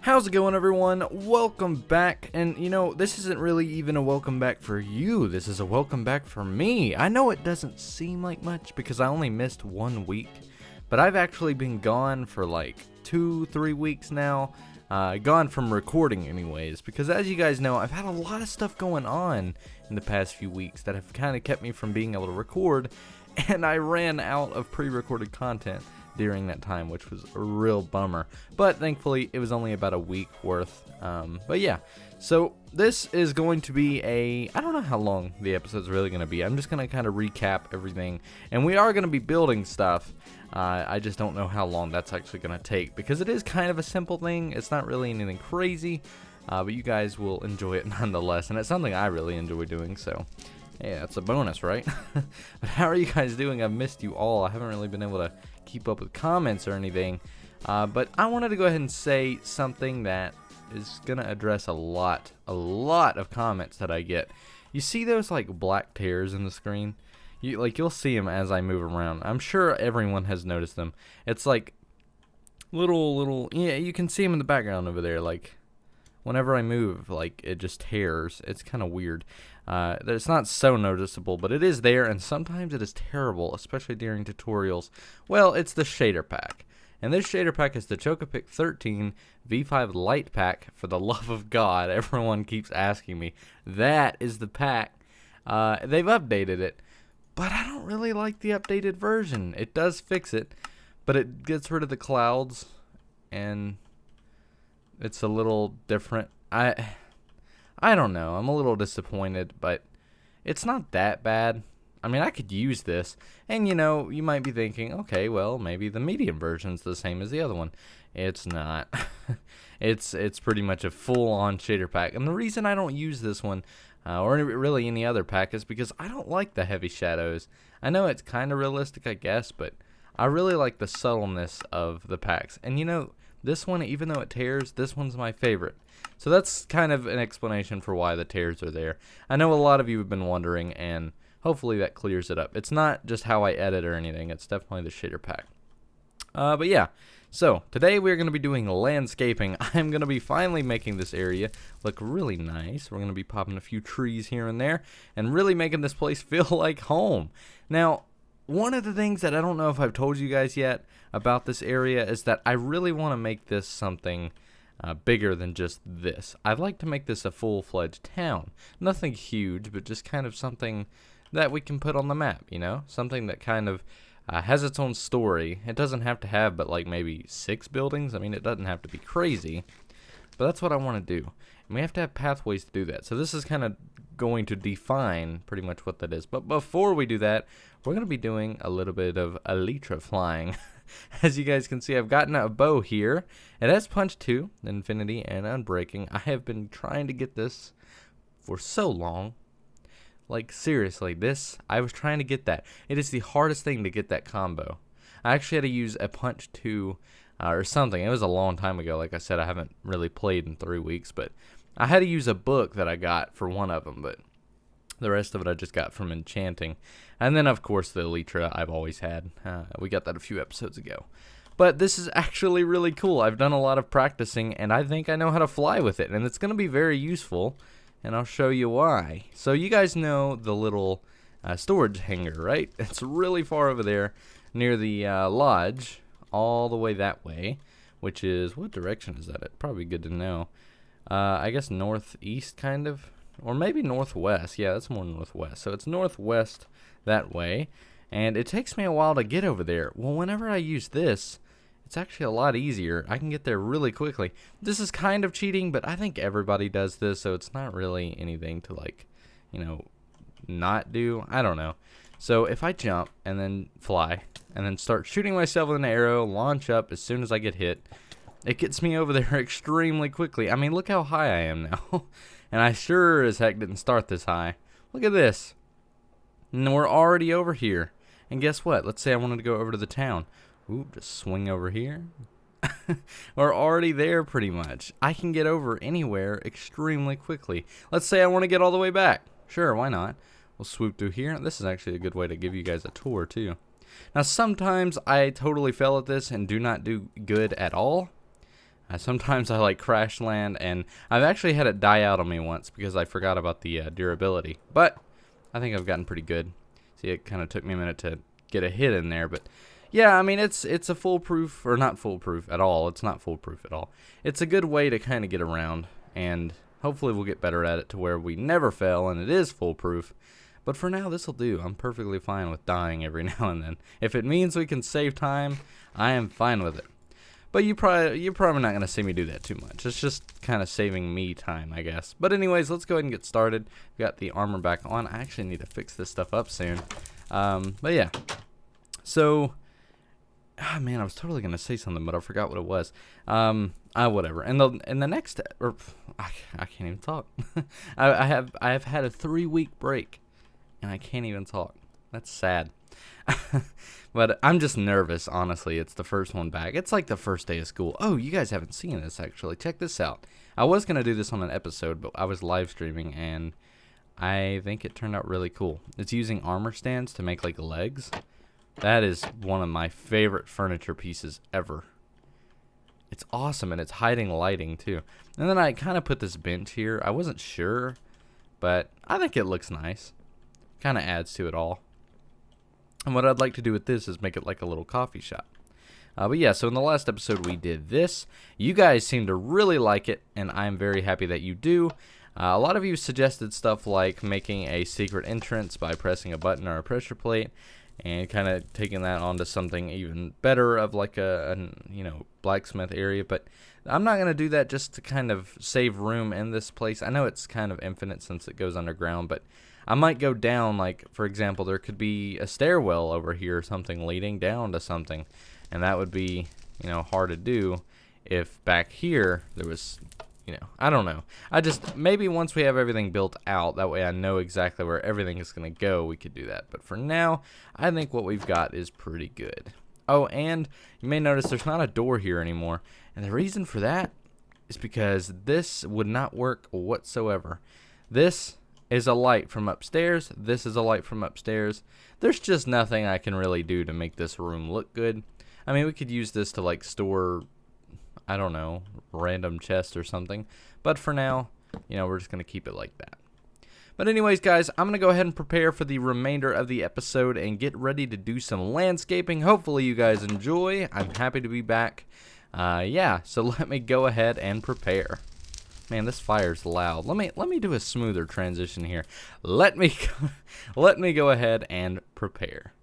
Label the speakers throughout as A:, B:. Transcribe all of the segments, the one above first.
A: How's it going, everyone? Welcome back. And you know, this isn't really even a welcome back for you. This is a welcome back for me. I know it doesn't seem like much because I only missed 1 week, but I've actually been gone for like 2-3 weeks now. Gone from recording anyways, because as you guys know, I've had a lot of stuff going on in the past few weeks that have kind of kept me from being able to record, and I ran out of pre-recorded content during that time, which was a real bummer. But thankfully, it was only about a week worth. But yeah, so this is going to be I don't know how long the episode's really going to be. I'm just going to kind of recap everything, and we are going to be building stuff. I just don't know how long that's actually going to take, because it is kind of a simple thing. It's not really anything crazy, but you guys will enjoy it nonetheless, and it's something I really enjoy doing, so yeah, it's a bonus, right? But how are you guys doing? I've missed you all. I haven't really been able to keep up with comments or anything, but I wanted to go ahead and say something that is going to address a lot of comments that I get. You see those like black tears in the screen? You'll see them as I move around. I'm sure everyone has noticed them. It's like little, yeah, you can see them in the background over there. Like whenever I move, like it just tears. It's kind of weird. It's not so noticeable, but it is there, and sometimes it is terrible, especially during tutorials. Well, it's the shader pack. And this shader pack is the Chocopic 13 V5 Light Pack. For the love of God, everyone keeps asking me. That is the pack. They've updated it, but I don't really like the updated version. It does fix it, but it gets rid of the clouds, and it's a little different. I don't know. I'm a little disappointed, but it's not that bad. I mean, I could use this, and you know, you might be thinking, okay, well, maybe the medium version's the same as the other one. It's not. It's pretty much a full-on shader pack, and the reason I don't use this one, or really any other pack, is because I don't like the heavy shadows. I know it's kind of realistic, I guess, but I really like the subtleness of the packs. And you know, this one, even though it tears, this one's my favorite. So that's kind of an explanation for why the tears are there. I know a lot of you have been wondering, and hopefully that clears it up. It's not just how I edit or anything. It's definitely the shader pack. But yeah, so today we're going to be doing landscaping. I'm going to be finally making this area look really nice. We're going to be popping a few trees here and there and really making this place feel like home. Now, one of the things that I don't know if I've told you guys yet about this area is that I really want to make this something bigger than just this. I'd like to make this a full-fledged town. Nothing huge, but just kind of something that we can put on the map, you know? Something that kind of has its own story. It doesn't have to have but like maybe 6 buildings. I mean, it doesn't have to be crazy, but that's what I want to do. And we have to have pathways to do that. So this is kind of going to define pretty much what that is. But before we do that, we're going to be doing a little bit of elytra flying. As you guys can see, I've gotten a bow here. It has punch 2, infinity, and unbreaking. I have been trying to get this for so long. Like, seriously, I was trying to get that. It is the hardest thing to get that combo. I actually had to use a punch 2 or something. It was a long time ago. Like I said, I haven't really played in 3 weeks, but I had to use a book that I got for one of them, but the rest of it I just got from enchanting. And then, of course, the elytra I've always had. We got that a few episodes ago. But this is actually really cool. I've done a lot of practicing, and I think I know how to fly with it. And it's going to be very useful, and I'll show you why. So you guys know the little storage hangar, right? It's really far over there near the lodge, all the way that way, which is, what direction is that? Probably good to know. I guess northeast, kind of. Or maybe northwest. Yeah, that's more northwest. So it's northwest that way. And it takes me a while to get over there. Well, whenever I use this, it's actually a lot easier. I can get there really quickly. This is kind of cheating, but I think everybody does this, so it's not really anything to, like, you know, not do. I don't know. So if I jump and then fly and then start shooting myself with an arrow, launch up as soon as I get hit, it gets me over there extremely quickly. I mean, look how high I am now. And I sure as heck didn't start this high. Look at this. And we're already over here. And guess what? Let's say I wanted to go over to the town. Ooh, just swing over here. We're already there pretty much. I can get over anywhere extremely quickly. Let's say I want to get all the way back. Sure, why not? We'll swoop through here. This is actually a good way to give you guys a tour too. Now sometimes I totally fail at this and do not do good at all. Sometimes I like crash land, and I've actually had it die out on me once because I forgot about the durability. But I think I've gotten pretty good. See, it kind of took me a minute to get a hit in there, but yeah, I mean, it's a foolproof, or not foolproof at all. It's not foolproof at all. It's a good way to kind of get around, and hopefully we'll get better at it to where we never fail and it is foolproof. But for now, this will do. I'm perfectly fine with dying every now and then. If it means we can save time, I am fine with it. But you're probably not going to see me do that too much. It's just kind of saving me time, I guess. But anyways, let's go ahead and get started. We got the armor back on. I actually need to fix this stuff up soon. But yeah. So, man, I was totally going to say something, but I forgot what it was. Whatever. And the next, or I can't even talk. I have had a 3-week break, and I can't even talk. That's sad. But I'm just nervous, honestly. It's the first one back. It's like the first day of school. Oh, you guys haven't seen this, actually. Check this out. I was going to do this on an episode, but I was live streaming, and I think it turned out really cool. It's using armor stands to make, like, legs. That is one of my favorite furniture pieces ever. It's awesome, and it's hiding lighting, too. And then I kind of put this bench here. I wasn't sure, but I think it looks nice. Kind of adds to it all. And what I'd like to do with this is make it like a little coffee shop. But yeah, so in the last episode we did this. You guys seem to really like it, and I'm very happy that you do. A lot of you suggested stuff like making a secret entrance by pressing a button or a pressure plate, and kind of taking that onto something even better of like a blacksmith area. But I'm not going to do that just to kind of save room in this place. I know it's kind of infinite since it goes underground, but I might go down, like, for example, there could be a stairwell over here or something leading down to something, and that would be, hard to do if back here there was, I don't know. Maybe once we have everything built out, that way I know exactly where everything is going to go, we could do that. But for now, I think what we've got is pretty good. Oh, and you may notice there's not a door here anymore, and the reason for that is because this would not work whatsoever. This is a light from upstairs. This is a light from upstairs. There's just nothing I can really do to make this room look good. I mean, we could use this to like store, I don't know, random chests or something. But for now, we're just going to keep it like that. But anyways, guys, I'm going to go ahead and prepare for the remainder of the episode and get ready to do some landscaping. Hopefully you guys enjoy. I'm happy to be back. Yeah, so let me go ahead and prepare. Man, this fire's loud. Let me do a smoother transition here. Let me go ahead and prepare.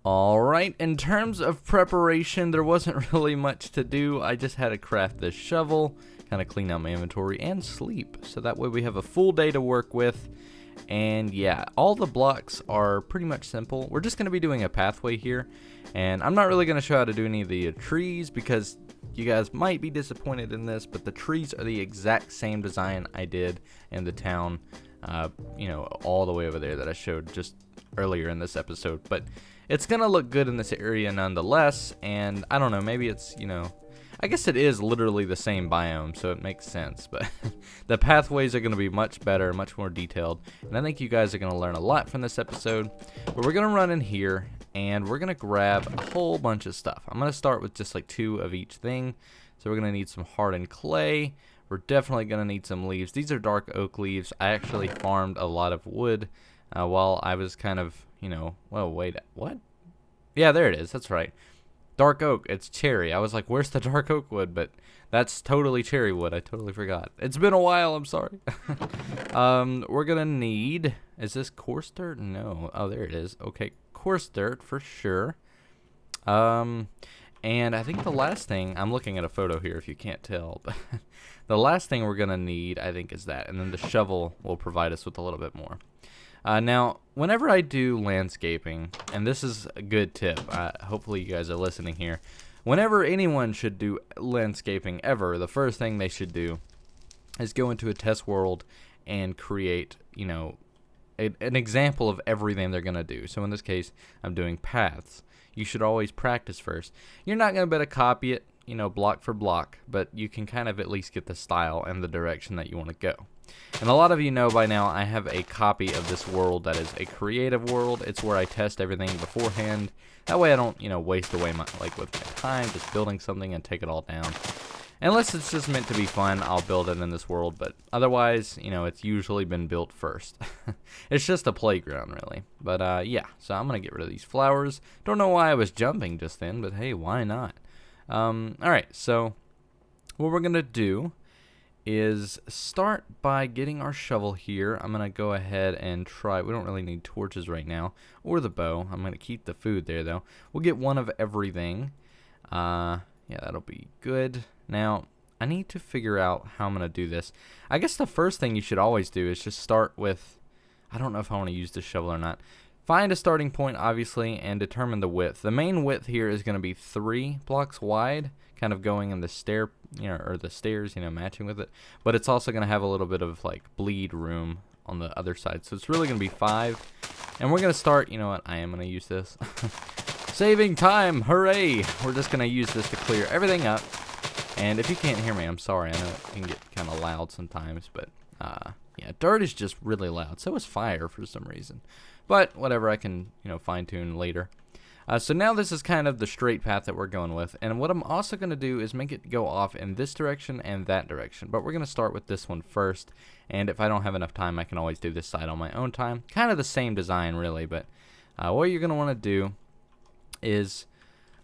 A: Alright, in terms of preparation, there wasn't really much to do. I just had to craft this shovel, kind of clean out my inventory, and sleep. So that way we have a full day to work with. And yeah, all the blocks are pretty much simple. We're just going to be doing a pathway here. And I'm not really going to show how to do any of the trees because you guys might be disappointed in this, but the trees are the exact same design I did in the town, all the way over there that I showed just earlier in this episode. But it's going to look good in this area nonetheless, and I don't know, maybe it's, I guess it is literally the same biome, so it makes sense, but the pathways are going to be much better, much more detailed, and I think you guys are going to learn a lot from this episode. But we're going to run in here, and we're going to grab a whole bunch of stuff. I'm going to start with just like 2 of each thing. So we're going to need some hardened clay. We're definitely going to need some leaves. These are dark oak leaves. I actually farmed a lot of wood while I was kind of, well, wait, what? Yeah, there it is. That's right. Dark oak. It's cherry. I was like, where's the dark oak wood? But that's totally cherry wood. I totally forgot. It's been a while. I'm sorry. We're going to need, is this coarse dirt? No. Oh, there it is. Okay. Coarse dirt for sure. And I think the last thing, I'm looking at a photo here if you can't tell, but the last thing we're going to need, I think, is that. And then the shovel will provide us with a little bit more. Now, whenever I do landscaping, and this is a good tip, hopefully you guys are listening here. Whenever anyone should do landscaping ever, the first thing they should do is go into a test world and create, an example of everything they're going to do. So in this case, I'm doing paths. You should always practice first. You're not going to be able to copy it, block for block, but you can kind of at least get the style and the direction that you want to go. And a lot of you know by now I have a copy of this world that is a creative world. It's where I test everything beforehand. That way I don't, waste away with my time just building something and take it all down. Unless it's just meant to be fun, I'll build it in this world, but otherwise, it's usually been built first. It's just a playground, really. But, yeah, so I'm going to get rid of these flowers. Don't know why I was jumping just then, but hey, why not? Alright, so what we're going to do is start by getting our shovel here. I'm going to go ahead and try. We don't really need torches right now, or the bow. I'm going to keep the food there, though. We'll get one of everything. Yeah, that'll be good. Now, I need to figure out how I'm going to do this. I guess the first thing you should always do is just start with, I don't know if I want to use this shovel or not. Find a starting point, obviously, and determine the width. The main width here is going to be 3 blocks wide, kind of going in the stair, or the stairs, matching with it. But it's also going to have a little bit of, bleed room on the other side. So it's really going to be 5. And we're going to start, you know what, I am going to use this. Saving time, hooray! We're just going to use this to clear everything up. And if you can't hear me, I'm sorry. I know it can get kind of loud sometimes, but yeah, dirt is just really loud. So is fire for some reason. But whatever, I can, fine-tune later. So now this is kind of the straight path that we're going with. And what I'm also going to do is make it go off in this direction and that direction. But we're going to start with this one first. And if I don't have enough time, I can always do this side on my own time. Kind of the same design, really. But what you're going to want to do is,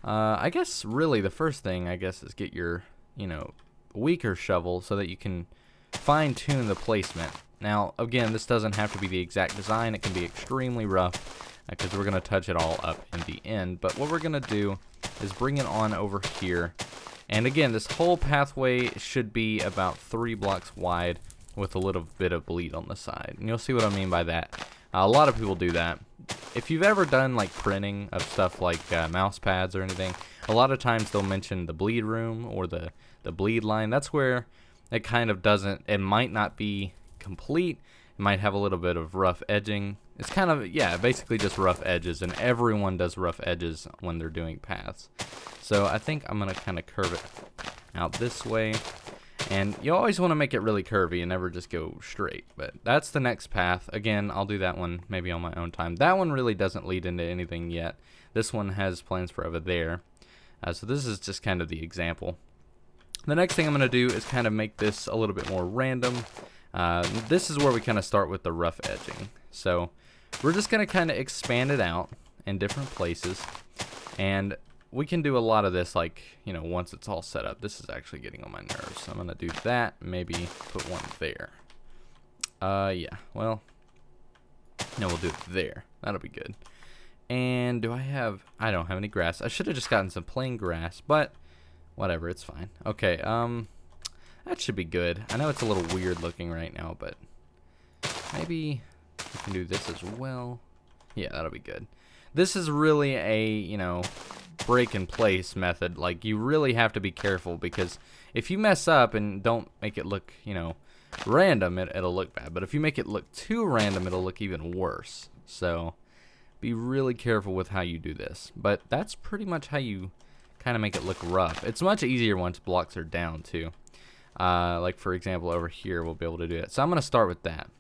A: I guess really the first thing, is get your, weaker shovel so that you can fine-tune the placement. Now, again, this doesn't have to be the exact design. It can be extremely rough because we're going to touch it all up in the end. But what we're going to do is bring it on over here. And again, this whole pathway should be about 3 blocks wide with a little bit of bleed on the side. And you'll see what I mean by that. A lot of people do that. If you've ever done printing of stuff like mouse pads or anything, a lot of times they'll mention the bleed room or the bleed line. That's where it kind of doesn't, it might not be complete. It might have a little bit of rough edging. It's kind of, yeah, basically just rough edges, and everyone does rough edges when they're doing paths. So I think I'm going to kind of curve it out this way. And you always want to make it really curvy and never just go straight. But that's the next path. Again, I'll do that one maybe on my own time. That one really doesn't lead into anything yet. This one has plans for over there. So this is just kind of the example. The next thing I'm going to do is kind of make this a little bit more random. This is where we kind of start with the rough edging. So we're just going to kind of expand it out in different places. And we can do a lot of this, once it's all set up. This is actually getting on my nerves. So I'm going to do that, maybe put one there. Yeah, well, no, we'll do it there. That'll be good. And I don't have any grass. I should have just gotten some plain grass, but whatever, it's fine. Okay, that should be good. I know it's a little weird looking right now, but maybe we can do this as well. Yeah, that'll be good. This is really a, break in place method. You really have to be careful, because if you mess up and don't make it look, random, it'll look bad. But if you make it look too random, it'll look even worse. So be really careful with how you do this. But that's pretty much how you kind of make it look rough. It's much easier once blocks are down too. For example, over here we'll be able to do it. So I'm going to start with that.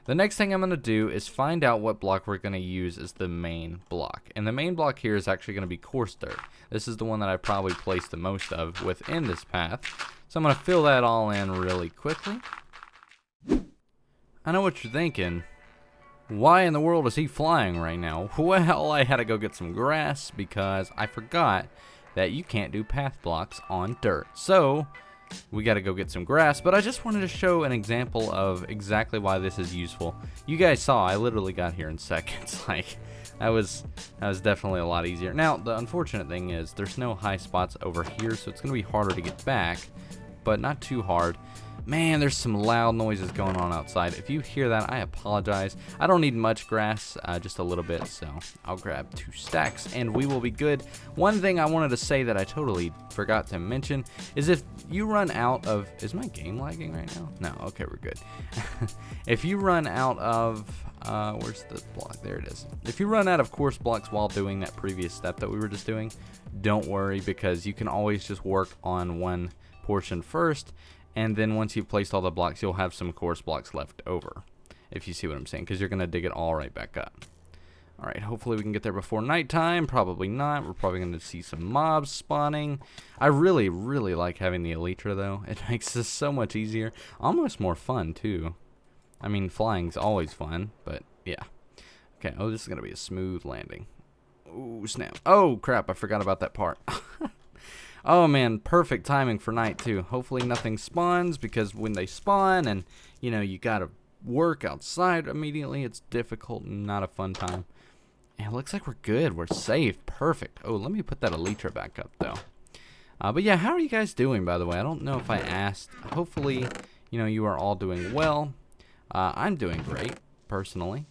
A: The next thing I'm going to do is find out what block we're going to use as the main block. And the main block here is actually going to be coarse dirt. This is the one that I probably placed the most of within this path. So I'm going to fill that all in really quickly. I know what you're thinking. Why in the world is he flying right now? Well, I had to go get some grass because I forgot that you can't do path blocks on dirt. So we got to go get some grass, but I just wanted to show an example of exactly why this is useful. You guys saw I literally got here in seconds. That was definitely a lot easier. Now, the unfortunate thing is there's no high spots over here, so it's going to be harder to get back, but not too hard. Man, there's some loud noises going on outside. If you hear that, I apologize. I don't need much grass, just a little bit, so I'll grab 2 stacks and we will be good. One thing I wanted to say that I totally forgot to mention is if you run out of... Is my game lagging right now? No, okay, we're good. If you run out of... where's the block? There it is. If you run out of coarse blocks while doing that previous step that we were just doing, don't worry, because you can always just work on one portion first and then once you've placed all the blocks, you'll have some coarse blocks left over, if you see what I'm saying, because you're going to dig it all right back up. Alright, hopefully we can get there before nighttime. Probably not. We're probably going to see some mobs spawning. I really, really like having the Elytra, though. It makes this so much easier. Almost more fun, too. I mean, flying's always fun, but yeah. Okay, oh, this is going to be a smooth landing. Ooh, snap. Oh, crap, I forgot about that part. Oh, man, perfect timing for night, too. Hopefully nothing spawns, because when they spawn and, you know, you got to work outside immediately, it's difficult and not a fun time. And it looks like we're good. We're safe. Perfect. Oh, let me put that Elytra back up, though. But yeah, how are you guys doing, by the way? I don't know if I asked. Hopefully, you know, you are all doing well. I'm doing great, personally.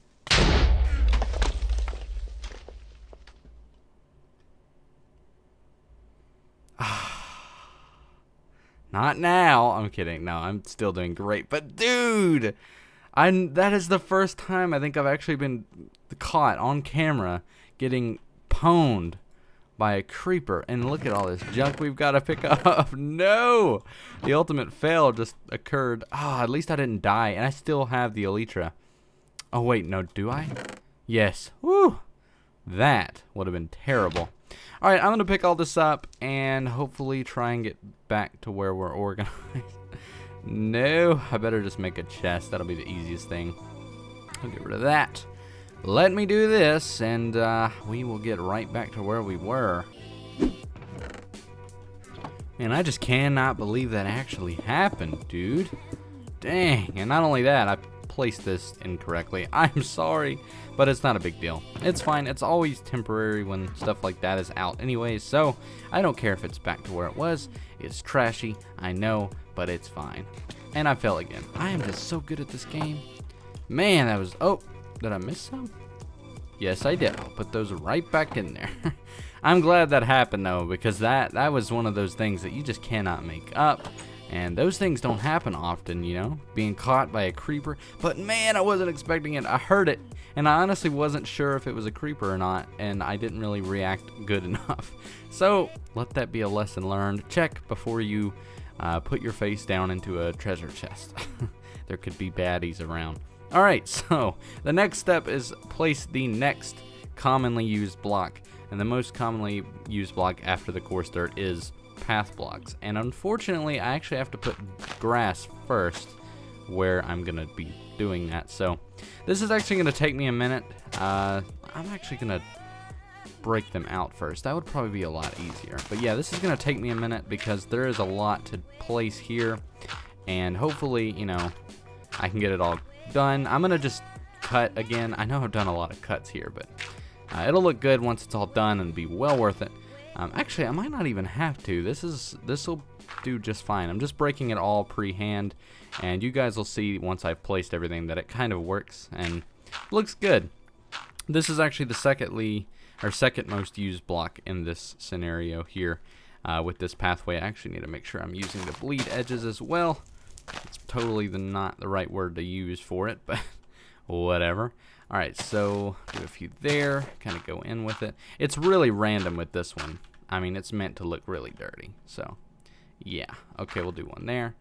A: Not now. I'm kidding. No, I'm still doing great. But, dude, that is the first time I think I've actually been caught on camera getting pwned by a creeper. And look at all this junk we've got to pick up. No! The ultimate fail just occurred. Ah, at least I didn't die. And I still have the Elytra. Oh, wait. No, do I? Yes. Woo! That would have been terrible. Alright, I'm going to pick all this up and hopefully try and get back to where we're organized. No, I better just make a chest. That'll be the easiest thing. I'll get rid of that. Let me do this, and we will get right back to where we were. Man, I just cannot believe that actually happened, dude. Dang, and not only that, I placed this incorrectly. I'm sorry, but it's not a big deal. It's fine. It's always temporary when stuff like that is out anyways, so I don't care if it's back to where it was. It's trashy, I know, but it's fine. And I fell again. I am just so good at this game. Man, that was... Oh, did I miss some? Yes, I did. I'll put those right back in there. I'm glad that happened, though, because that was one of those things that you just cannot make up. And those things don't happen often, you know, being caught by a creeper. But man, I wasn't expecting it. I heard it, and I honestly wasn't sure if it was a creeper or not, and I didn't really react good enough. So let that be a lesson learned. Check before you put your face down into a treasure chest. There could be baddies around. All right, so the next step is place the next commonly used block, and the most commonly used block after the coarse dirt is path blocks. And unfortunately, I actually have to put grass first where I'm gonna be doing that. So this is actually gonna take me a minute. I'm actually gonna break them out first. That would probably be a lot easier. But yeah, this is gonna take me a minute because there is a lot to place here, and hopefully, you know, I can get it all done. I'm gonna just cut again. I know I've done a lot of cuts here, but it'll look good once it's all done and be well worth it. Actually, I might not even have to. This will do just fine. I'm just breaking it all pre-hand, and you guys will see once I've placed everything that it kind of works and looks good. This is actually the second most used block in this scenario here with this pathway. I actually need to make sure I'm using the bleed edges as well. It's totally not the right word to use for it, but whatever. Alright, so do a few there, kind of go in with it. It's really random with this one. I mean, it's meant to look really dirty, so yeah. Okay, we'll do one there.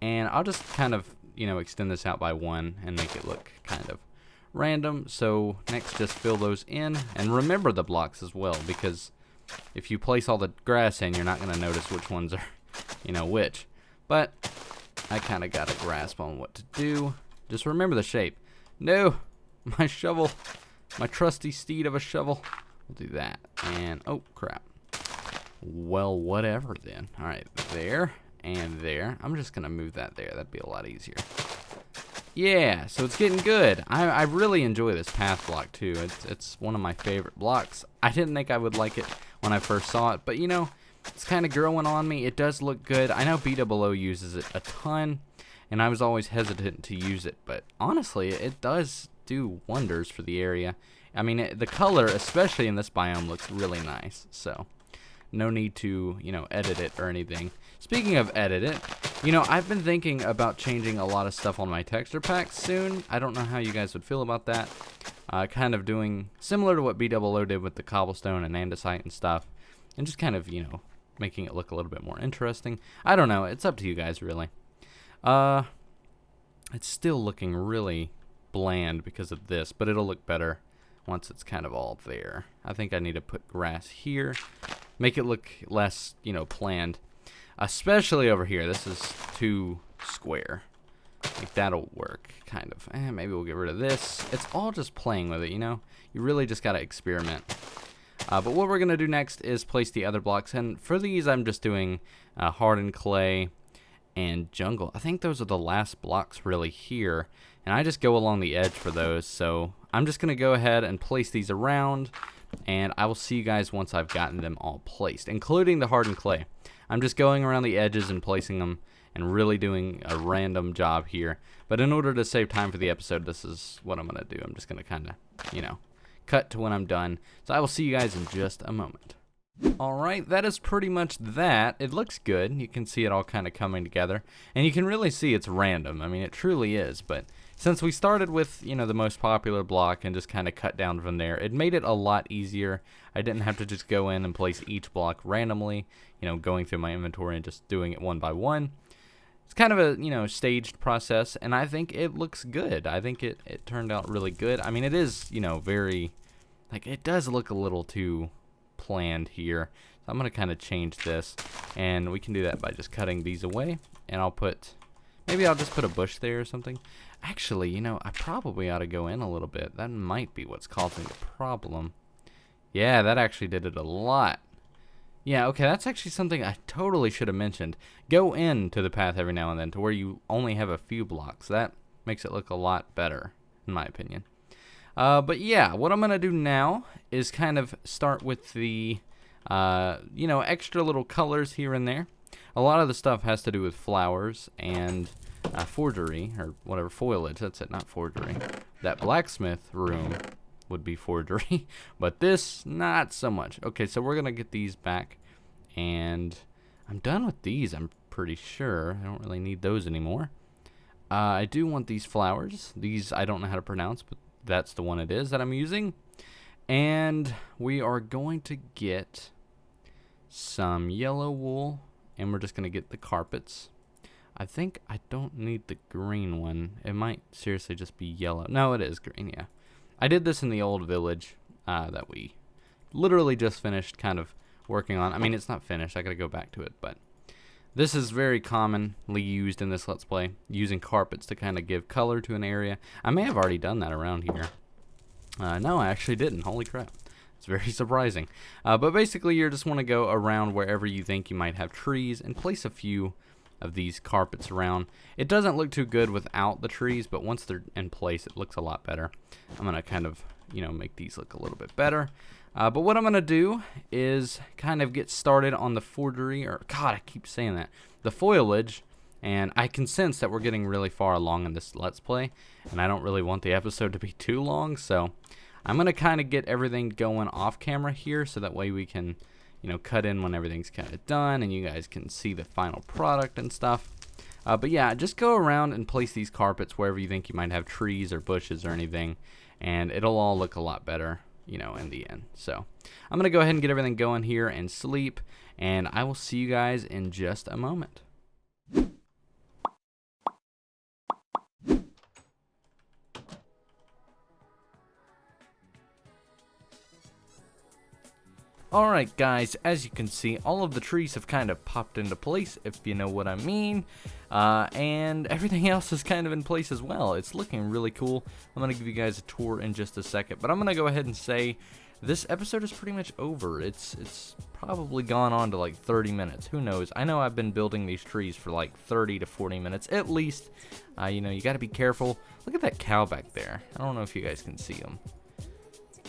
A: And I'll just kind of, you know, extend this out by one and make it look kind of random. So next, just fill those in, and remember the blocks as well, because if you place all the grass in, you're not going to notice which ones are, you know, which. But I kind of got a grasp on what to do. Just remember the shape. No! My shovel, my trusty steed of a shovel. We'll do that. And, oh, crap. Well, whatever then. All right, there and there. I'm just going to move that there. That'd be a lot easier. Yeah, so it's getting good. I really enjoy this path block, too. It's one of my favorite blocks. I didn't think I would like it when I first saw it, but, you know, it's kind of growing on me. It does look good. I know BWO uses it a ton, and I was always hesitant to use it, but honestly, it does do wonders for the area. I mean, the color, especially in this biome, looks really nice, so no need to, you know, edit it or anything. Speaking of edit it, you know, I've been thinking about changing a lot of stuff on my texture packs soon. I don't know how you guys would feel about that. Kind of doing similar to what BWO did with the cobblestone and andesite and stuff, and just kind of, you know, making it look a little bit more interesting. I don't know. It's up to you guys, really. Uh, it's still looking really bland because of this, but it'll look better once it's kind of all there. I think I need to put grass here, make it look less, planned. Especially over here. This is too square. Like, that'll work, kind of. Maybe we'll get rid of this. It's all just playing with it, You really just gotta experiment. But what we're gonna do next is place the other blocks. And for these, I'm just doing hardened clay and jungle. I think those are the last blocks really here. And I just go along the edge for those. So I'm just gonna go ahead and place these around. And I will see you guys once I've gotten them all placed, including the hardened clay. I'm just going around the edges and placing them and really doing a random job here. But in order to save time for the episode, this is what I'm going to do. I'm just going to kind of, cut to when I'm done. So I will see you guys in just a moment. Alright, that is pretty much that. It looks good. You can see it all kind of coming together. And you can really see it's random. I mean, it truly is. But since we started with, the most popular block and just kind of cut down from there, it made it a lot easier. I didn't have to just go in and place each block randomly, going through my inventory and just doing it one by one. It's kind of a, staged process, and I think it looks good. I think it turned out really good. I mean, it is, very, it does look a little too planned here. So I'm going to kind of change this, and we can do that by just cutting these away, and maybe I'll just put a bush there or something. Actually, I probably ought to go in a little bit. That might be what's causing the problem. Yeah, that actually did it a lot. Yeah, okay, that's actually something I totally should have mentioned. Go into the path every now and then to where you only have a few blocks. That makes it look a lot better, in my opinion. But yeah, what I'm going to do now is kind of start with the, extra little colors here and there. A lot of the stuff has to do with flowers and forgery, or whatever, foliage. That's it, not forgery. That blacksmith room would be forgery, but this, not so much. Okay, so we're going to get these back, and I'm done with these, I'm pretty sure. I don't really need those anymore. I do want these flowers. These I don't know how to pronounce, but that's the one it is that I'm using. And we are going to get some yellow wool, and we're just going to get the carpets. I think I don't need the green one. It might seriously just be yellow. No, it is green, yeah. I did this in the old village that we literally just finished kind of working on. I mean, it's not finished. I got to go back to it, but this is very commonly used in this Let's Play, using carpets to kind of give color to an area. I may have already done that around here. No, I actually didn't. Holy crap. It's very surprising. But basically, you just want to go around wherever you think you might have trees and place a few of these carpets around. It doesn't look too good without the trees, but once they're in place, it looks a lot better. I'm going to kind of, make these look a little bit better. But what I'm going to do is kind of get started on the forgery, or God, I keep saying that, the foliage, and I can sense that we're getting really far along in this Let's Play, and I don't really want the episode to be too long, so I'm going to kind of get everything going off camera here, so that way we can, cut in when everything's kind of done, and you guys can see the final product and stuff. But yeah, just go around and place these carpets wherever you think you might have trees or bushes or anything, and it'll all look a lot better, in the end. So I'm going to go ahead and get everything going here and sleep, and I will see you guys in just a moment. Alright guys, as you can see, all of the trees have kind of popped into place, if you know what I mean, and everything else is kind of in place as well. It's looking really cool. I'm going to give you guys a tour in just a second, but I'm going to go ahead and say this episode is pretty much over. It's probably gone on to like 30 minutes. Who knows? I know I've been building these trees for like 30 to 40 minutes at least. You got to be careful. Look at that cow back there. I don't know if you guys can see him.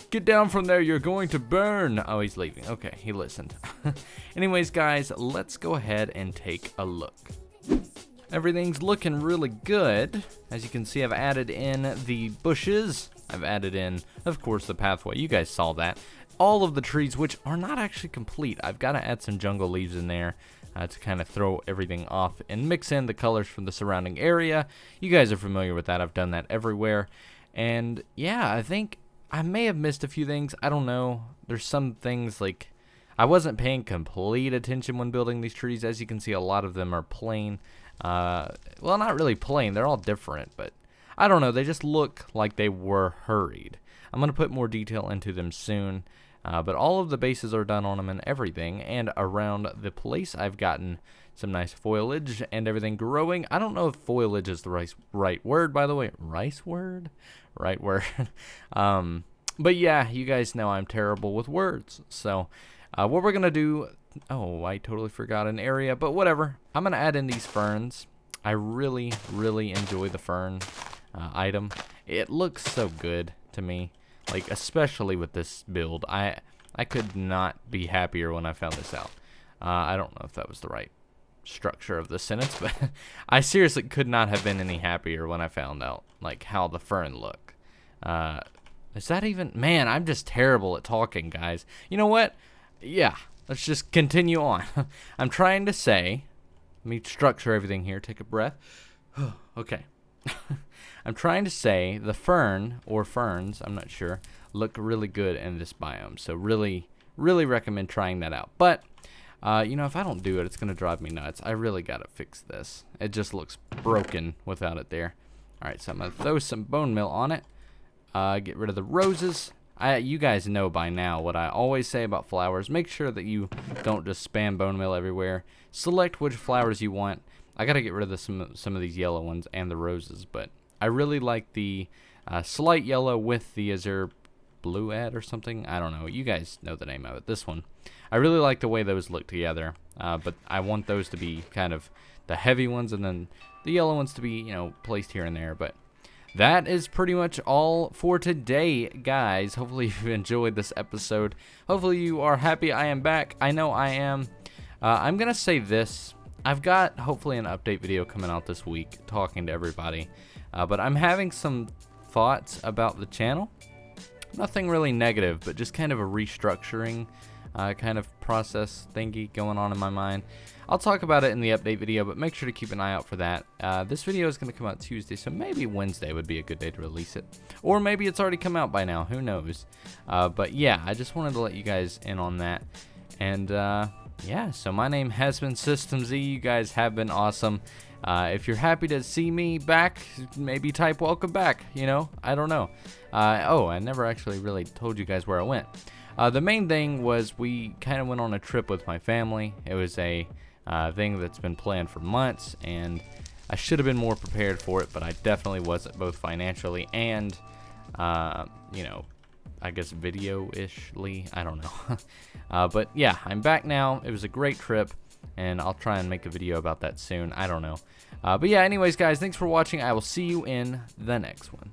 A: Get down from there, you're going to burn. Oh, he's leaving. Okay, he listened. Anyways, guys, let's go ahead and take a look. Everything's looking really good. As you can see, I've added in the bushes. I've added in, of course, the pathway. You guys saw that. All of the trees, which are not actually complete. I've got to add some jungle leaves in there to kind of throw everything off and mix in the colors from the surrounding area. You guys are familiar with that. I've done that everywhere. And yeah, I think I may have missed a few things. I don't know. There's some things like I wasn't paying complete attention when building these trees. As you can see, a lot of them are plain. Well, not really plain. They're all different, but I don't know. They just look like they were hurried. I'm going to put more detail into them soon. But all of the bases are done on them and everything. And around the place, I've gotten some nice foliage and everything growing. I don't know if foliage is the right word, by the way. Rice word? Right word. But yeah, you guys know I'm terrible with words. So what we're going to do... Oh, I totally forgot an area, but whatever. I'm going to add in these ferns. I really, really enjoy the fern item. It looks so good to me. Like, especially with this build. I could not be happier when I found this out. I don't know if that was the right structure of the sentence, but I seriously could not have been any happier when I found out, like, how the fern look. Is that even... Man, I'm just terrible at talking, guys. You know what? Yeah, let's just continue on. I'm trying to say... Let me structure everything here. Take a breath. Okay. I'm trying to say the fern, or ferns, I'm not sure, look really good in this biome. So really, really recommend trying that out. But, you know, if I don't do it, it's going to drive me nuts. I really got to fix this. It just looks broken without it there. Alright, so I'm going to throw some bone meal on it. Get rid of the roses. You guys know by now what I always say about flowers. Make sure that you don't just spam bone meal everywhere. Select which flowers you want. I got to get rid of some of these yellow ones and the roses, but I really like the slight yellow with the, is there blue ad or something? I don't know. You guys know the name of it. This one. I really like the way those look together, but I want those to be kind of the heavy ones and then the yellow ones to be, you know, placed here and there. But that is pretty much all for today, guys. Hopefully you've enjoyed this episode. Hopefully you are happy I am back. I know I am. I'm going to say this. I've got hopefully an update video coming out this week talking to everybody. But I'm having some thoughts about the channel. Nothing really negative, but just kind of a restructuring kind of process thingy going on in my mind. I'll talk about it in the update video, but make sure to keep an eye out for that. This video is going to come out Tuesday, so maybe Wednesday would be a good day to release it. Or maybe it's already come out by now, who knows. But yeah, I just wanted to let you guys in on that. And yeah, so my name has been System Z. You guys have been awesome. If you're happy to see me back, maybe type welcome back, you know, I don't know. Oh, I never actually really told you guys where I went. The main thing was we kind of went on a trip with my family. It was a thing that's been planned for months, and I should have been more prepared for it, but I definitely wasn't, both financially and, you know, I guess video-ishly, I don't know. But yeah, I'm back now. It was a great trip, and I'll try and make a video about that soon. I don't know. But yeah, anyways, guys, thanks for watching. I will see you in the next one.